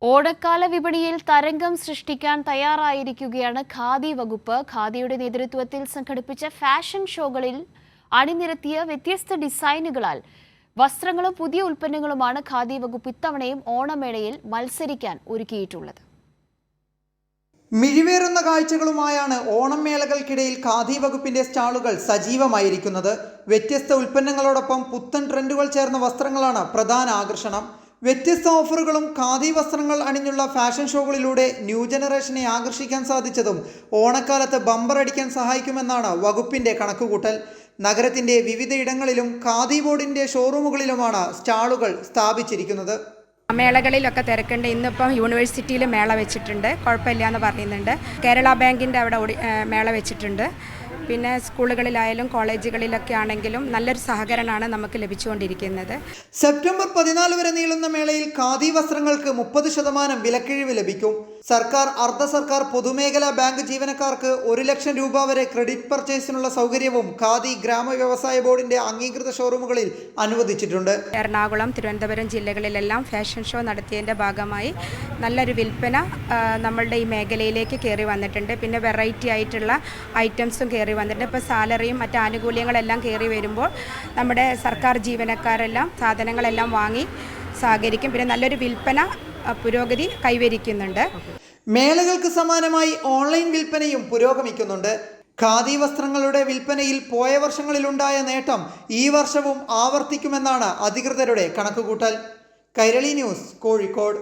ഓണക്കാല വിപണിയിൽ തരംഗം സൃഷ്ടിക്കാൻ തയ്യാറായിരിക്കുകയാണ് ഖാദി വകുപ്പ്. ഖാദിയുടെ നേതൃത്വത്തിൽ സംഘടിപ്പിച്ച ഫാഷൻ ഷോകളിൽ അണിനിരത്തിയ വ്യത്യസ്ത ഡിസൈനുകളാൽ വസ്ത്രങ്ങളും പുതിയ ഉൽപ്പന്നങ്ങളുമാണ് ഖാദി വകുപ്പ് ഇത്തവണയും ഓണമേളയിൽ മത്സരിക്കാൻ ഒരുക്കിയിട്ടുള്ളത്. മിഴിവേറുന്ന കാഴ്ചകളുമായാണ് ഓണം മേളകൾക്കിടയിൽ ഖാദി വകുപ്പിന്റെ സ്റ്റാളുകൾ സജീവമായിരിക്കുന്നത്. വ്യത്യസ്ത ഉൽപ്പന്നങ്ങളോടൊപ്പം പുത്തൻ ട്രെൻഡുകൾ ചേർന്ന വസ്ത്രങ്ങളാണ് പ്രധാന ആകർഷണം. വ്യത്യസ്ത ഓഫറുകളും ഖാദി വസ്ത്രങ്ങൾ അണിഞ്ഞുള്ള ഫാഷൻ ഷോകളിലൂടെ ന്യൂ ജനറേഷനെ ആകർഷിക്കാൻ സാധിച്ചതും ഓണക്കാലത്ത് ബമ്പർ അടിക്കാൻ സഹായിക്കുമെന്നാണ് വകുപ്പിന്റെ കണക്കുകൂട്ടൽ. നഗരത്തിന്റെ വിവിധയിടങ്ങളിലും ഖാദി ബോർഡിന്റെ ഷോറൂമുകളിലുമാണ് സ്റ്റാളുകൾ സ്ഥാപിച്ചിരിക്കുന്നത്. മേളകളിലൊക്കെ തിരക്കുണ്ട്. ഇന്നിപ്പം യൂണിവേഴ്സിറ്റിയിൽ മേള വെച്ചിട്ടുണ്ട്, കുഴപ്പമില്ല എന്ന് പറയുന്നുണ്ട്. കേരള ബാങ്കിൻ്റെ അവിടെ മേള വെച്ചിട്ടുണ്ട്. പിന്നെ സ്കൂളുകളിലായാലും കോളേജുകളിലൊക്കെ ആണെങ്കിലും നല്ലൊരു സഹകരണമാണ് നമുക്ക് ലഭിച്ചുകൊണ്ടിരിക്കുന്നത്. സെപ്റ്റംബർ 14 വരെ നീളുന്ന മേളയിൽ ഖാദി വസ്ത്രങ്ങൾക്ക് 30% വിലക്കിഴിവ് ലഭിക്കും. സർക്കാർ, അർദ്ധ സർക്കാർ, പൊതുമേഖലാ ബാങ്ക് ജീവനക്കാർക്ക് 1 ലക്ഷം രൂപ വരെ ക്രെഡിറ്റ് പർച്ചേസിനുള്ള സൗകര്യവും ഖാദി ഗ്രാമ വ്യവസായ ബോർഡിന്റെ അംഗീകൃത ഷോറൂമുകളിൽ അനുവദിച്ചിട്ടുണ്ട്. എറണാകുളം, തിരുവനന്തപുരം ജില്ലകളിലെല്ലാം ഫാഷൻ ഷോ നടത്തിയതിൻ്റെ ഭാഗമായി നല്ലൊരു വിൽപ്പന നമ്മളുടെ ഈ മേഖലയിലേക്ക് കയറി വന്നിട്ടുണ്ട്. പിന്നെ വെറൈറ്റി ആയിട്ടുള്ള ഐറ്റംസും കയറി വന്നിട്ടുണ്ട്. ഇപ്പോൾ സാലറിയും മറ്റ് ആനുകൂല്യങ്ങളെല്ലാം കയറി വരുമ്പോൾ നമ്മുടെ സർക്കാർ ജീവനക്കാരെല്ലാം സാധനങ്ങളെല്ലാം വാങ്ങി സഹകരിക്കും. പിന്നെ നല്ലൊരു വിൽപ്പന പുരോഗതി കൈവരിക്കുന്നുണ്ട്. മേളകൾക്ക് സമാനമായി ഓൺലൈൻ വിൽപ്പനയും പുരോഗമിക്കുന്നുണ്ട്. ഖാദി വസ്ത്രങ്ങളുടെ വിൽപ്പനയിൽ പോയ വർഷങ്ങളിലുണ്ടായ നേട്ടം ഈ വർഷവും ആവർത്തിക്കുമെന്നാണ് അധികൃതരുടെ കണക്കുകൂട്ടൽ. കൈരളി ന്യൂസ്, കോഴിക്കോട്.